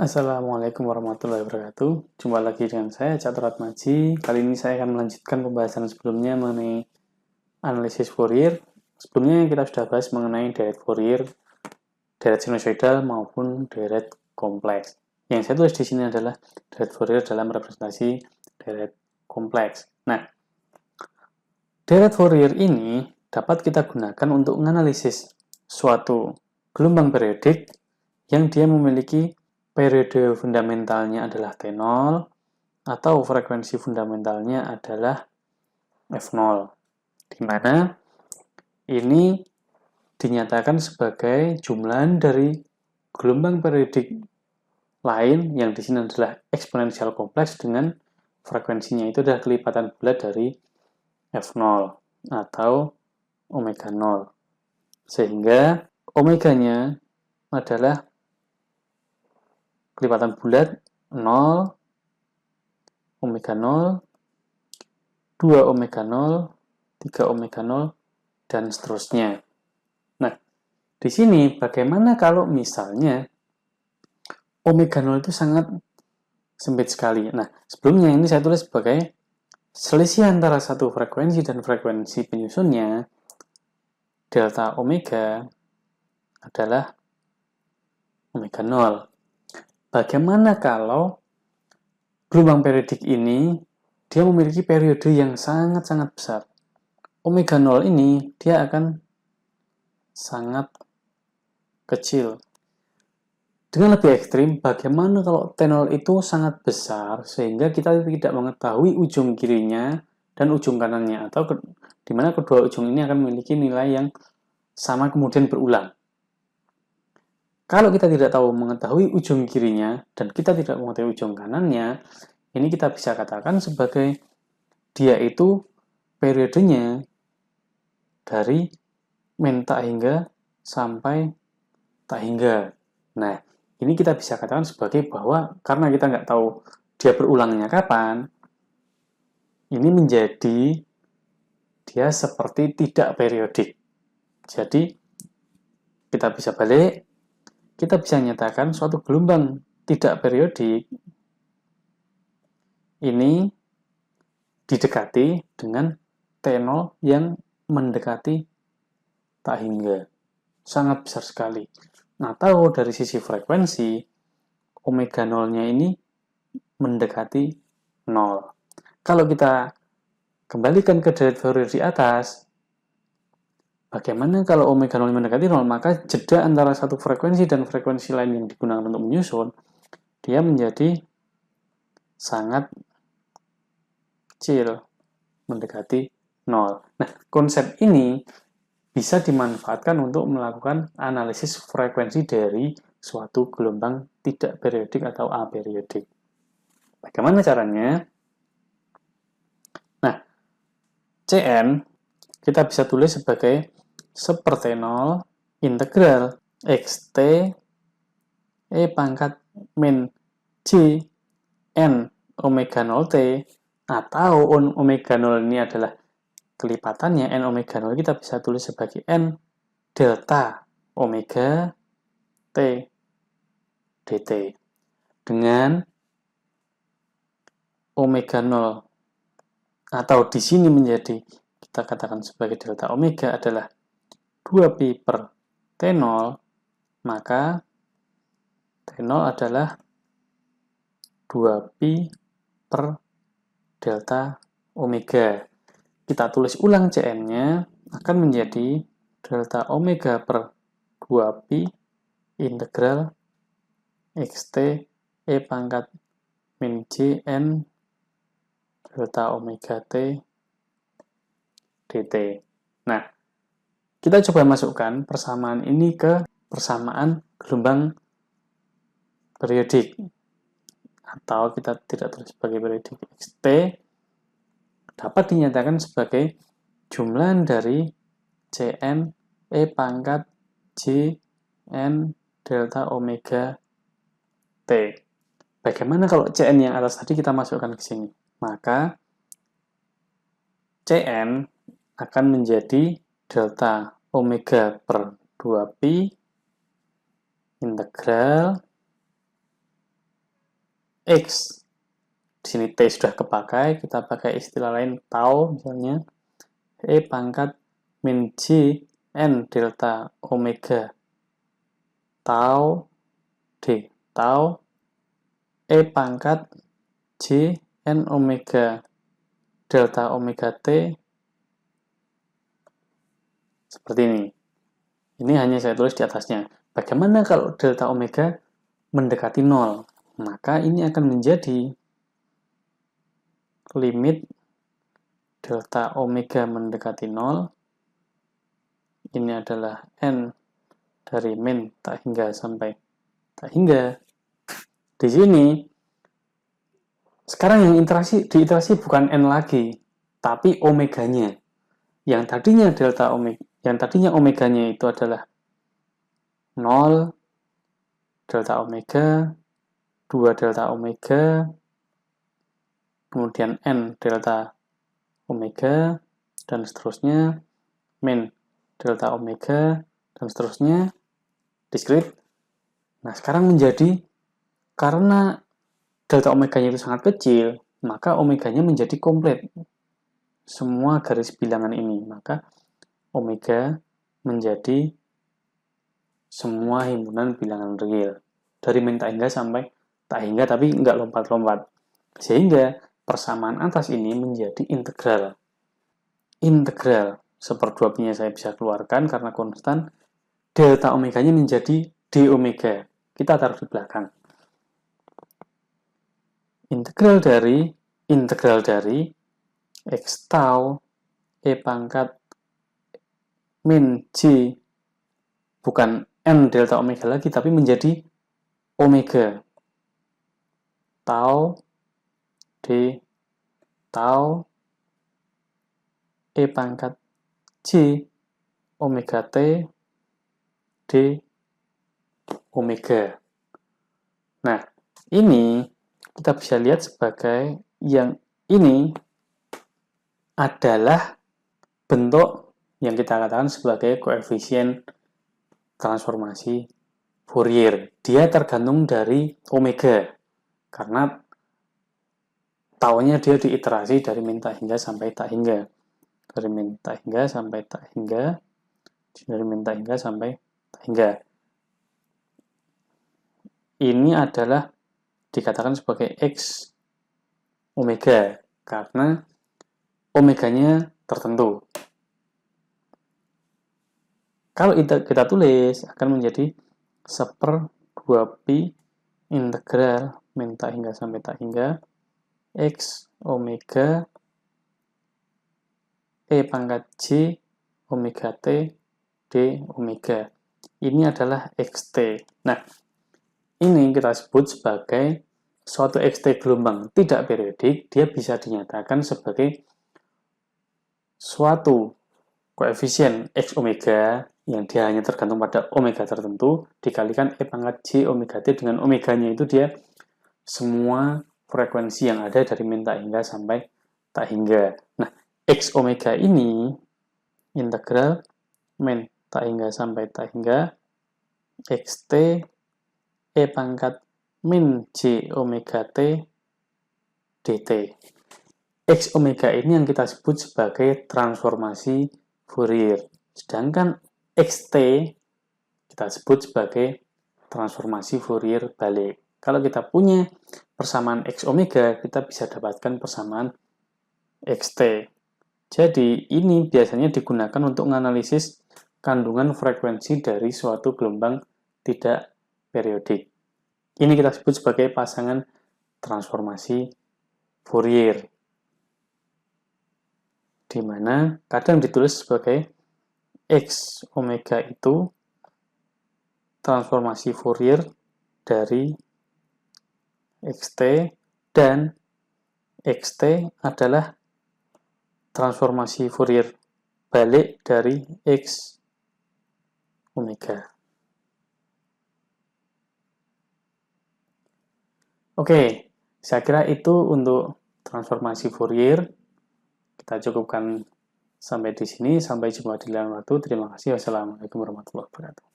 Assalamualaikum warahmatullahi wabarakatuh. Jumpa lagi dengan saya, Catur Atmaji. Kali ini saya akan melanjutkan pembahasan sebelumnya mengenai analisis Fourier. Sebelumnya kita sudah bahas mengenai deret Fourier, deret sinusoidal maupun deret kompleks. Yang saya tulis di sini adalah deret Fourier dalam representasi deret kompleks. Nah, deret Fourier ini dapat kita gunakan untuk menganalisis suatu gelombang periodik yang dia memiliki periode fundamentalnya adalah T0 atau frekuensi fundamentalnya adalah F0, di mana ini dinyatakan sebagai jumlahan dari gelombang periodik lain yang di sini adalah eksponensial kompleks dengan frekuensinya itu adalah kelipatan bulat dari F0 atau omega 0. Sehingga omeganya adalah kelipatan bulat 0, omega 0, 2 omega 0, 3 omega 0, dan seterusnya. Nah, di sini bagaimana kalau misalnya omega 0 itu sangat sempit sekali. Nah, sebelumnya ini saya tulis sebagai selisih antara satu frekuensi dan frekuensi penyusunnya, delta omega adalah omega 0. Bagaimana kalau gelombang periodik ini dia memiliki periode yang sangat-sangat besar? Omega 0 ini dia akan sangat kecil. Dengan lebih ekstrim, bagaimana kalau T0 itu sangat besar sehingga kita tidak mengetahui ujung kirinya dan ujung kanannya, atau di mana kedua ujung ini akan memiliki nilai yang sama kemudian berulang. Kalau kita tidak tahu mengetahui ujung kirinya dan kita tidak mengetahui ujung kanannya, ini kita bisa katakan sebagai dia itu periodenya dari min tak hingga sampai tak hingga. Nah, ini kita bisa katakan sebagai bahwa karena kita nggak tahu dia berulangnya kapan, ini menjadi dia seperti tidak periodik. Jadi, kita bisa balik, kita bisa nyatakan suatu gelombang tidak periodik ini didekati dengan T0 yang mendekati tak hingga. Sangat besar sekali. Nah, tahu dari sisi frekuensi, omega 0-nya ini mendekati 0. Kalau kita kembalikan ke deret Fourier di atas, bagaimana kalau omega 0 mendekati 0? Maka jeda antara satu frekuensi dan frekuensi lain yang digunakan untuk menyusun, dia menjadi sangat kecil, mendekati 0. Nah, konsep ini bisa dimanfaatkan untuk melakukan analisis frekuensi dari suatu gelombang tidak periodik atau aperiodik. Bagaimana caranya? Nah, Cn kita bisa tulis sebagai seperti 0 integral xt e pangkat min j n omega 0t, atau omega 0 ini adalah kelipatannya n omega 0, kita bisa tulis sebagai n delta omega t dt dengan omega 0, atau di sini menjadi kita katakan sebagai delta omega adalah 2pi per T0, maka T0 adalah 2pi per delta omega. Kita tulis ulang Cn-nya akan menjadi delta omega per 2pi integral xt e pangkat min jn delta omega t dt. Nah, kita coba masukkan persamaan ini ke persamaan gelombang periodik, atau kita tidak tulis sebagai periodik. Xt dapat dinyatakan sebagai jumlahan dari Cn e pangkat Jn delta omega t. Bagaimana kalau Cn yang atas tadi kita masukkan ke sini? Maka Cn akan menjadi delta omega per 2pi integral X. Di sini T sudah kepakai, kita pakai istilah lain tau misalnya. E pangkat min J N delta omega tau D. Tau E pangkat J N omega delta omega T seperti ini. Ini hanya saya tulis di atasnya. Bagaimana kalau delta omega mendekati 0? Maka ini akan menjadi limit delta omega mendekati 0. Ini adalah N dari min tak hingga sampai tak hingga. Di sini, sekarang yang diiterasi bukan N lagi, tapi omeganya. Yang tadinya omeganya itu adalah 0, delta omega, 2 delta omega, kemudian N delta omega, dan seterusnya, min delta omega, dan seterusnya, diskrit. Nah, sekarang menjadi, karena delta omeganya itu sangat kecil, maka omeganya menjadi komplit. Semua garis bilangan ini, maka omega menjadi semua himpunan bilangan real. Dari min tak hingga sampai tak hingga, tapi nggak lompat-lompat. Sehingga persamaan atas ini menjadi integral. Integral seper-2 saya bisa keluarkan karena konstan. Delta omeganya menjadi d omega. Kita taruh di belakang. Integral dari x tau e pangkat min j, bukan n delta omega lagi, tapi menjadi omega tau d tau e pangkat j omega t d omega. Nah, ini kita bisa lihat sebagai yang ini adalah bentuk yang kita katakan sebagai koefisien transformasi Fourier. Dia tergantung dari omega, karena taunya dia diiterasi dari min tak hingga sampai tak hingga. Dari min tak hingga sampai tak hingga, dari min tak hingga sampai tak hingga. Ini adalah dikatakan sebagai X omega, karena omeganya tertentu. Kalau kita tulis, akan menjadi seper 2pi integral min tak hingga sampai tak hingga X omega E pangkat J omega T D omega. Ini adalah XT. Nah, ini kita sebut sebagai suatu XT gelombang tidak periodik. Dia bisa dinyatakan sebagai suatu koefisien X omega yang dia hanya tergantung pada omega tertentu dikalikan E pangkat J omega T. Dengan omeganya itu dia semua frekuensi yang ada dari min tak hingga sampai tak hingga. Nah, X omega ini integral min tak hingga sampai tak hingga XT E pangkat min J omega T dt. X omega ini yang kita sebut sebagai transformasi Fourier. Sedangkan XT kita sebut sebagai transformasi Fourier balik. Kalau kita punya persamaan X omega, kita bisa dapatkan persamaan XT. Jadi, ini biasanya digunakan untuk menganalisis kandungan frekuensi dari suatu gelombang tidak periodik. Ini kita sebut sebagai pasangan transformasi Fourier, di mana kadang ditulis sebagai X omega itu transformasi Fourier dari XT, dan XT adalah transformasi Fourier balik dari X omega. Oke, saya kira itu untuk transformasi Fourier. Kita cukupkan sampai di sini. Sampai jumpa di lain waktu. Terima kasih. Wassalamualaikum warahmatullahi wabarakatuh.